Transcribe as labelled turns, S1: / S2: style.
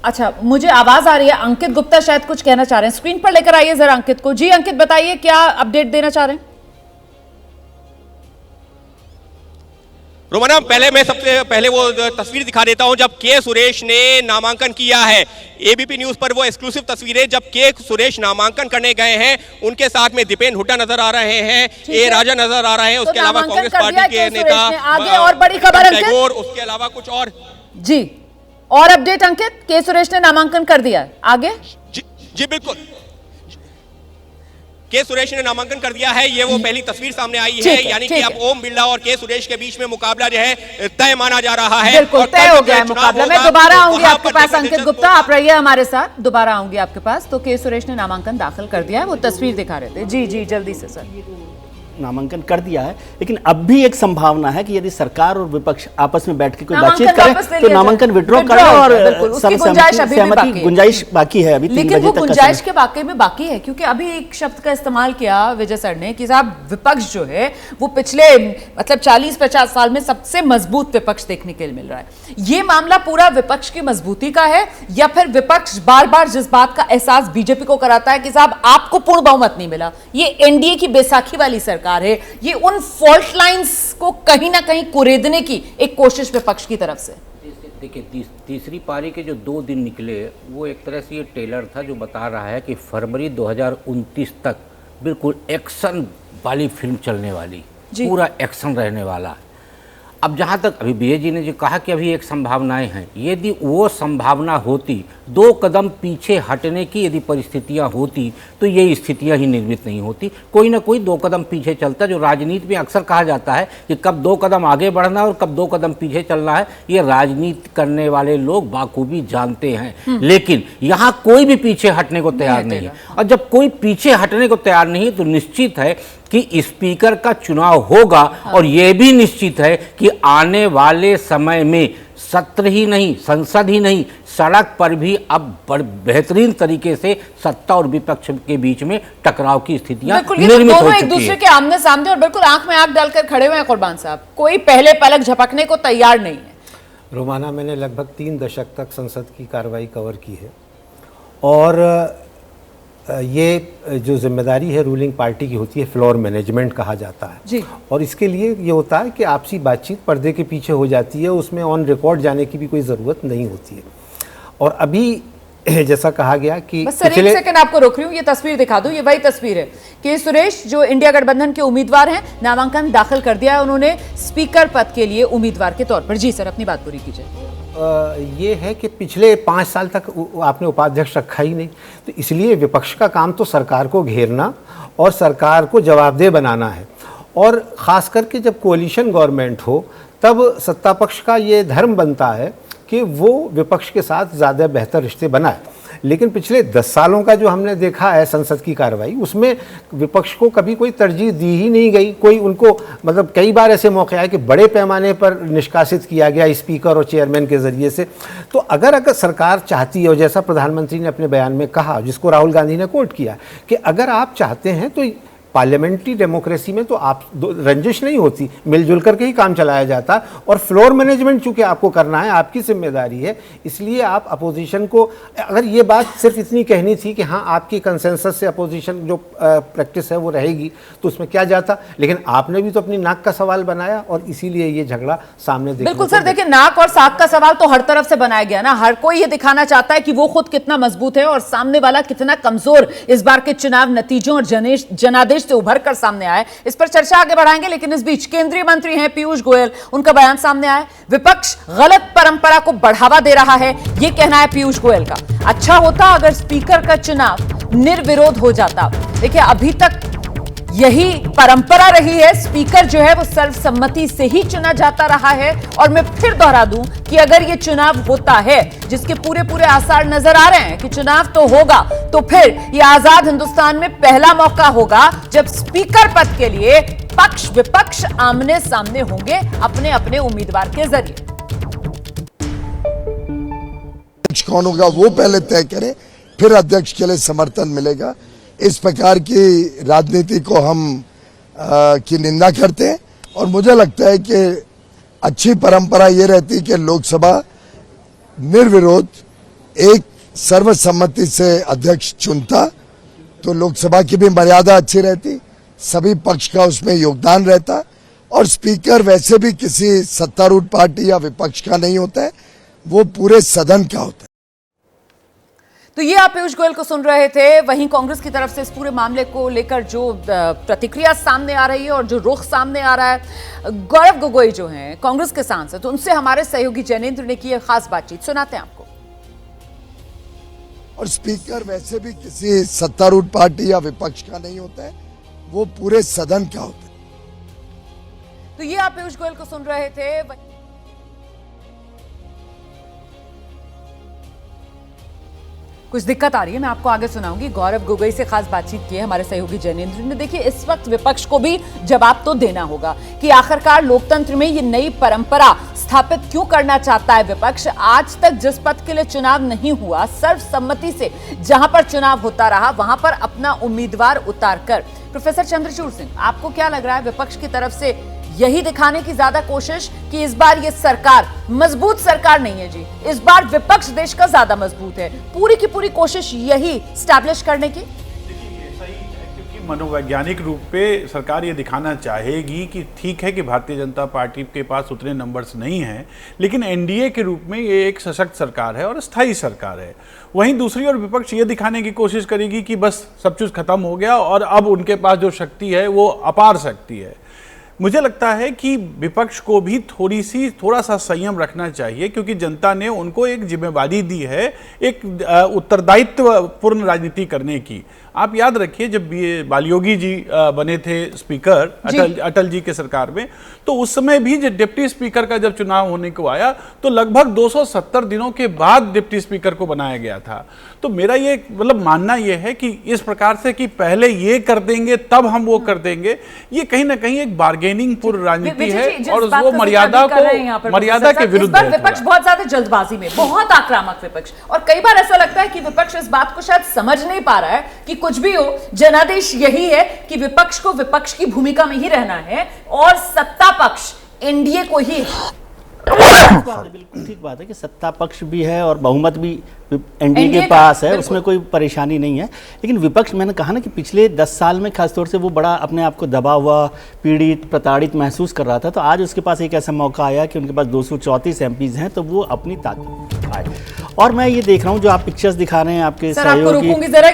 S1: अच्छा, मुझे आवाज आ रही है। अंकित गुप्ता शायद कुछ कहना चाह रहे हैं, स्क्रीन पर लेकर आइए जरा अंकित को। जी अंकित, बताइए क्या अपडेट देना चाह रहे हैं।
S2: रोमाना, पहले मैं सबसे पहले वो तस्वीर दिखा देता हूं जब के सुरेश ने नामांकन किया है। एबीपी न्यूज पर वो एक्सक्लूसिव तस्वीरें जब के सुरेश नामांकन करने गए हैं, उनके साथ में दीपेन हुड्डा नजर आ रहे हैं, ए राजा नजर आ रहे हैं, उसके अलावा कांग्रेस पार्टी के नेता
S1: आगे और बड़ी खबर
S2: टैगोर, उसके अलावा कुछ और
S1: जी और अपडेट अंकित, के सुरेश ने नामांकन कर दिया है, आगे
S2: जी बिल्कुल, के सुरेश ने नामांकन कर दिया है। ये वो पहली तस्वीर सामने आई है, यानी कि अब ओम बिरला और के सुरेश के बीच में मुकाबला जो है तय माना जा रहा है।
S1: बिल्कुल तय हो गया है मुकाबला। मैं दोबारा आऊंगी आपके पास अंकित गुप्ता, आप रहिए हमारे साथ, दोबारा आऊंगी आपके पास। तो के सुरेश ने नामांकन दाखिल कर दिया है, वो तस्वीर दिखा रहे थे। जी जी जल्दी से सर।
S3: नामांकन कर दिया है, लेकिन अब भी एक संभावना है कि यदि सरकार और विपक्ष आपस में बैठ के कोई बातचीत करें तो नामांकन विड्रॉ करें और सहमति गुंजाइश बाकी है अभी।
S1: लेकिन वो गुंजाइश के वाकई में बाकी है, क्योंकि अभी एक शब्द का इस्तेमाल किया विजय सर ने कि साहब विपक्ष जो है वो पिछले मतलब 40-50 साल में सबसे मजबूत विपक्ष देखने के लिए मिल रहा है। ये मामला पूरा विपक्ष की मजबूती का है, या फिर विपक्ष बार बार जिस बात का एहसास बीजेपी को कराता है कि साहब आपको पूर्ण बहुमत नहीं मिला, ये एनडीए की बैसाखी वाली सरकार है, ये उन फॉल्ट लाइंस को कहीं ना कहीं कुरेदने की एक कोशिश विपक्ष की तरफ से।
S4: देखिए, तीसरी पारी के जो 2 दिन निकले वो एक तरह से ये टेलर था जो बता रहा है कि फरवरी 2029 तक बिल्कुल एक्शन वाली फिल्म चलने वाली, पूरा एक्शन रहने वाला। अब जहाँ तक अभी विजय जी ने जो कहा कि अभी एक संभावनाएं हैं, यदि वो संभावना होती, 2 कदम पीछे हटने की यदि परिस्थितियां होती तो ये स्थितियां ही निर्मित नहीं होती। कोई ना कोई 2 कदम पीछे चलता, जो राजनीति में अक्सर कहा जाता है कि कब 2 कदम आगे बढ़ना है और कब 2 कदम पीछे चलना है, ये राजनीति करने वाले लोग बाखूबी जानते हैं। लेकिन यहाँ कोई भी पीछे हटने को तैयार नहीं है, और जब कोई पीछे हटने को तैयार नहीं है तो निश्चित है कि स्पीकर का चुनाव होगा। और यह भी निश्चित है कि आने वाले समय में सत्र ही नहीं, संसद ही नहीं, सड़क पर भी अब बेहतरीन तरीके से सत्ता और विपक्ष के बीच में टकराव की स्थितियां निर्मित हो चुकी हैं।
S1: एक दूसरे के आमने सामने और बिल्कुल आंख में आंख डालकर खड़े हुए हैं कुर्बान साहब, कोई पहले पलक झपकने को तैयार नहीं है।
S5: रोमाना, मैंने लगभग 3 दशक तक संसद की कार्रवाई कवर की है, और ये जो जिम्मेदारी है रूलिंग पार्टी की होती है, फ्लोर मैनेजमेंट कहा जाता है
S1: जी।
S5: और इसके लिए ये होता है कि आपसी बातचीत पर्दे के पीछे हो जाती है, उसमें ऑन रिकॉर्ड जाने की भी कोई ज़रूरत नहीं होती है। और अभी जैसा कहा गया कि
S1: बस सर एक सेकंड आपको रोक रही हूँ, ये तस्वीर दिखा दूं, ये वही तस्वीर है कि सुरेश जो इंडिया गठबंधन के उम्मीदवार हैं, नामांकन दाखिल कर दिया है उन्होंने स्पीकर पद के लिए उम्मीदवार के तौर पर। जी सर, अपनी बात पूरी कीजिए।
S5: ये है कि पिछले 5 साल तक आपने उपाध्यक्ष रखा ही नहीं, तो इसलिए विपक्ष का काम तो सरकार को घेरना और सरकार को जवाबदेह बनाना है। और ख़ास करके जब कोalition गवर्नमेंट हो तब सत्ता पक्ष का ये धर्म बनता है कि वो विपक्ष के साथ ज़्यादा बेहतर रिश्ते बनाए। लेकिन पिछले 10 सालों का जो हमने देखा है संसद की कार्रवाई, उसमें विपक्ष को कभी कोई तरजीह दी ही नहीं गई। कोई उनको मतलब कई बार ऐसे मौके आए कि बड़े पैमाने पर निष्कासित किया गया स्पीकर और चेयरमैन के ज़रिए से। तो अगर सरकार चाहती है, और जैसा प्रधानमंत्री ने अपने बयान में कहा, जिसको राहुल गांधी ने कोट किया, कि अगर आप चाहते हैं तो पार्लियामेंट्री डेमोक्रेसी में तो आप रंजिश नहीं होती, मिलजुल करके ही काम चलाया जाता। और फ्लोर मैनेजमेंट चूंकि आपको करना है, आपकी जिम्मेदारी है, इसलिए आप अपोजिशन को, अगर ये बात सिर्फ इतनी कहनी थी कि हाँ आपकी कंसेंसस से अपोजिशन जो प्रैक्टिस है वो रहेगी, तो उसमें क्या जाता। लेकिन आपने भी तो अपनी नाक का सवाल बनाया और इसीलिए ये झगड़ा सामने देखने
S1: बिल्कुल सर, देखिए नाक और साख का सवाल तो हर तरफ से बनाया गया ना। हर कोई ये दिखाना चाहता है कि वो खुद कितना मजबूत है और सामने वाला कितना कमजोर इस बार के चुनाव नतीजों और जनादेश से उभर कर सामने आए। इस पर चर्चा आगे बढ़ाएंगे, लेकिन इस बीच केंद्रीय मंत्री हैं पीयूष गोयल, उनका बयान सामने आया। विपक्ष गलत परंपरा को बढ़ावा दे रहा है, यह कहना है पीयूष गोयल का। अच्छा होता अगर स्पीकर का चुनाव निर्विरोध हो जाता। देखिए अभी तक यही परंपरा रही है, स्पीकर जो है वो सर्वसम्मति से ही चुना जाता रहा है। और मैं फिर दोहरा दूं कि अगर ये चुनाव होता है, जिसके पूरे पूरे आसार नजर आ रहे हैं कि चुनाव तो होगा, तो फिर ये आजाद हिंदुस्तान में पहला मौका होगा जब स्पीकर पद के लिए पक्ष विपक्ष आमने सामने होंगे अपने अपने उम्मीदवार के जरिए।
S6: कौन होगा वो पहले तय करें, फिर अध्यक्ष के लिए समर्थन मिलेगा। इस प्रकार की राजनीति को हम की निंदा करते हैं और मुझे लगता है कि अच्छी परंपरा ये रहती कि लोकसभा निर्विरोध एक सर्वसम्मति से अध्यक्ष चुनता तो लोकसभा की भी मर्यादा अच्छी रहती, सभी पक्ष का उसमें योगदान रहता, और स्पीकर वैसे भी किसी सत्तारूढ़ पार्टी या विपक्ष का नहीं होता है, वो पूरे सदन का होता है।
S1: तो ये आप पीयूष गोयल को सुन रहे थे। वहीं कांग्रेस की तरफ से इस पूरे मामले को लेकर जो प्रतिक्रिया सामने आ रही है और जो रुख सामने आ रहा है, गौरव गोगोई जो हैं कांग्रेस के सांसद, तो उनसे हमारे सहयोगी जैनेंद्र ने की खास बातचीत, सुनाते हैं आपको।
S6: और स्पीकर वैसे भी किसी सत्तारूढ़ पार्टी या विपक्ष का नहीं होता है, वो पूरे सदन का होता है।
S1: तो ये आप पीयूष गोयल को सुन रहे थे। कुछ दिक्कत आ रही है, मैं आपको आगे सुनाऊंगी। गौरव गोगोई से खास बातचीत की है हमारे सहयोगी जैनेंद्र ने। देखिए, इस वक्त विपक्ष को भी जवाब तो देना होगा कि आखिरकार लोकतंत्र में ये नई परंपरा स्थापित क्यों करना चाहता है विपक्ष। आज तक जिस पद के लिए चुनाव नहीं हुआ, सर्वसम्मति से जहां पर चुनाव होता रहा, वहां पर अपना उम्मीदवार उतारकर। प्रोफेसर चंद्रचूड़ सिंह, आपको क्या लग रहा है, विपक्ष की तरफ से यही दिखाने की ज्यादा कोशिश कि इस बार ये सरकार मजबूत सरकार नहीं है जी, इस बार विपक्ष देश का ज्यादा मजबूत है, पूरी की पूरी कोशिश यही स्टैब्लिश करने की?
S7: देखिए, ऐसा ही है क्योंकि मनोवैज्ञानिक रूप पे सरकार ये दिखाना चाहेगी कि ठीक है कि भारतीय जनता पार्टी के पास उतने नंबर्स नहीं हैं, लेकिन एनडीए के रूप में ये एक सशक्त सरकार है और स्थायी सरकार है। वहीं दूसरी ओर विपक्ष ये दिखाने की कोशिश करेगी कि बस सब कुछ खत्म हो गया और अब उनके पास जो शक्ति है वो अपार शक्ति है। मुझे लगता है कि विपक्ष को भी थोड़ा सा संयम रखना चाहिए, क्योंकि जनता ने उनको एक जिम्मेदारी दी है, एक उत्तरदायित्वपूर्ण राजनीति करने की। आप याद रखिए, जब बालयोगी जी बने थे स्पीकर अटल जी के सरकार में, तो उस समय भी जब डिप्टी स्पीकर का जब चुनाव होने को आया तो लगभग 270 दिनों के बाद डिप्टी स्पीकर को बनाया गया था। तो मेरा ये मतलब मानना ये है कि इस प्रकार से कि पहले ये कर देंगे तब हम वो कर देंगे, ये कहीं ना कहीं एक बार्गेनिंग पूर्ण राजनीति है और वो मर्यादा के विरुद्ध है।
S1: विपक्ष बहुत ज्यादा जल्दबाजी में, बहुत आक्रामक विपक्ष, और कई बार ऐसा लगता है कि विपक्ष इस बात को शायद समझ नहीं पा रहा है कि कुछ भी हो, जनादेश यही है कि विपक्ष को विपक्ष की भूमिका में ही रहना है और सत्ता पक्ष एनडीए को ही।
S3: बिल्कुल ठीक बात है कि सत्ता पक्ष भी है और बहुमत भी एनडीए के पास है, उसमें कोई परेशानी नहीं है। लेकिन विपक्ष, मैंने कहा ना कि पिछले 10 साल में खासतौर से वो बड़ा अपने आप को दबा हुआ, पीड़ित, प्रताड़ित महसूस कर रहा था। तो आज उसके पास एक ऐसा मौका आया कि उनके पास 234 एमपीज हैं, तो वो अपनी ताकत आए। और मैं ये देख रहा हूँ जो आप पिक्चर्स दिखा रहे हैं आपके सहयोगी,